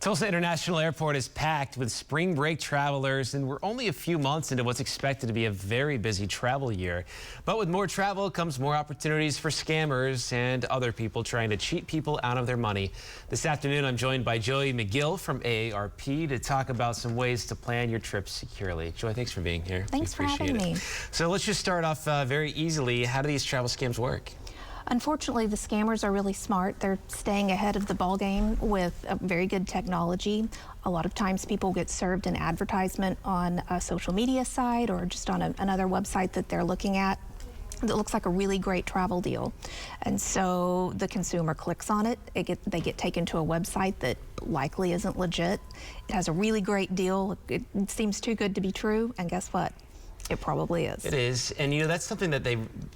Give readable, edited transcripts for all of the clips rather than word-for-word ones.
Tulsa International Airport is packed with spring break travelers, and we're only a few months into what's expected to be a very busy travel year. But with more travel comes more opportunities for scammers and other people trying to cheat people out of their money. This afternoon, I'm joined by Joey McGill from AARP to talk about some ways to plan your trip securely. Joey, thanks for being here. Thanks for having me. So let's just start off very easily. How do these travel scams work? Unfortunately, the scammers are really smart. They're staying ahead of the ball game with a very good technology. A lot of times people get served an advertisement on a social media site or just on another website that they're looking at that looks like a really great travel deal. And so the consumer clicks on it. They get taken to a website that likely isn't legit. It has a really great deal. It seems too good to be true. And guess what? It probably is. It is, and you know, that's something that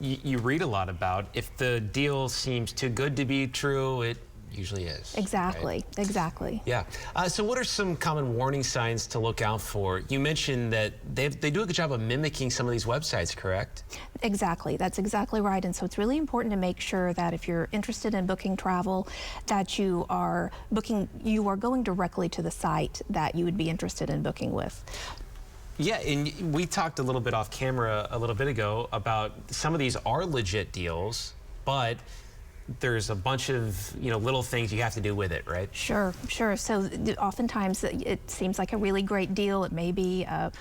you read a lot about. If the deal seems too good to be true, it usually is. Exactly, right? Exactly. Yeah. So what are some common warning signs to look out for? You mentioned that they do a good job of mimicking some of these websites, correct? Exactly. That's exactly right. And so it's really important to make sure that if you're interested in booking travel, that you are going directly to the site that you would be interested in booking with. Yeah, and we talked a little bit off camera a little bit ago about some of these are legit deals, but there's a bunch of, you know, little things you have to do with it, right? Sure, sure. So oftentimes it seems like a really great deal. It may be an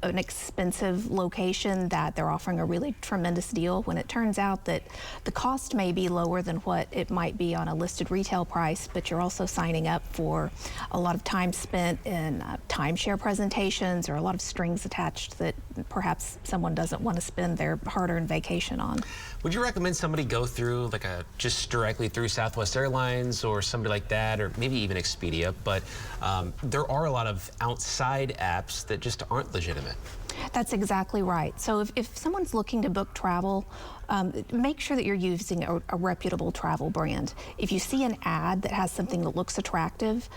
expensive location that they're offering a really tremendous deal when it turns out that the cost may be lower than what it might be on a listed retail price, but you're also signing up for a lot of time spent in timeshare presentations or a lot of strings attached that perhaps someone doesn't want to spend their hard-earned vacation on. Would you recommend somebody go through like just directly through Southwest Airlines or somebody like that, or maybe even Expedia? But there are a lot of outside apps that just aren't legitimate. That's exactly right. So if someone's looking to book travel, make sure that you're using a reputable travel brand. If you see an ad that has something that looks attractive,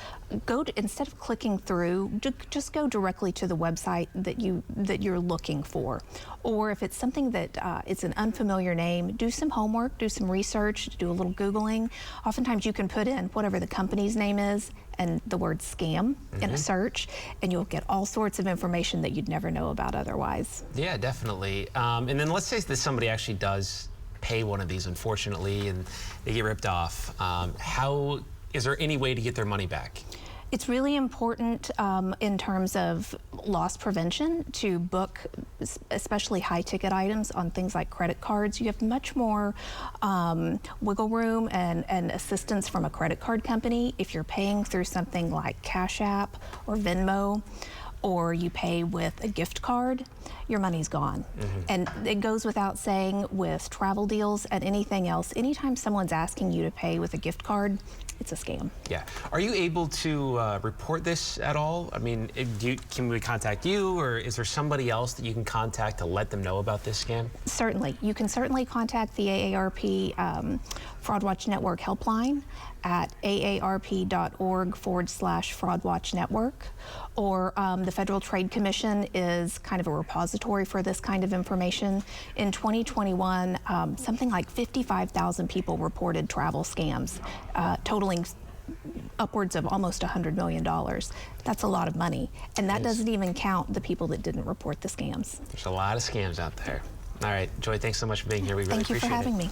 instead of clicking through, just go directly to the website that you're looking for. Or if it's something that it's an unfamiliar name, do some homework, do some research, do a little Googling. Oftentimes you can put in whatever the company's name is and the word scam in a search, and you'll get all sorts of information that you'd never know about otherwise. Yeah, definitely. And then let's say that somebody actually does pay one of these, unfortunately, and they get ripped off. Is there any way to get their money back? It's really important in terms of loss prevention to book especially high-ticket items on things like credit cards. You have much more wiggle room and assistance from a credit card company if you're paying through something like Cash App or Venmo, or you pay with a gift card, your money's gone. And it goes without saying with travel deals and anything else, anytime someone's asking you to pay with a gift card, it's a scam. Yeah. Are you able to report this at all? I mean, can we contact you, or is there somebody else that you can contact to let them know about this scam? Certainly. You can certainly contact the AARP Fraud Watch Network helpline at aarp.org/Fraud Watch Network, or the Federal Trade Commission is kind of a repository for this kind of information. In 2021, something like 55,000 people reported travel scams, totaling upwards of almost $100 million. That's a lot of money, and that doesn't even count the people that didn't report the scams. There's a lot of scams out there. All right, Joy, thanks so much for being here. We really appreciate it. Thank you for having me.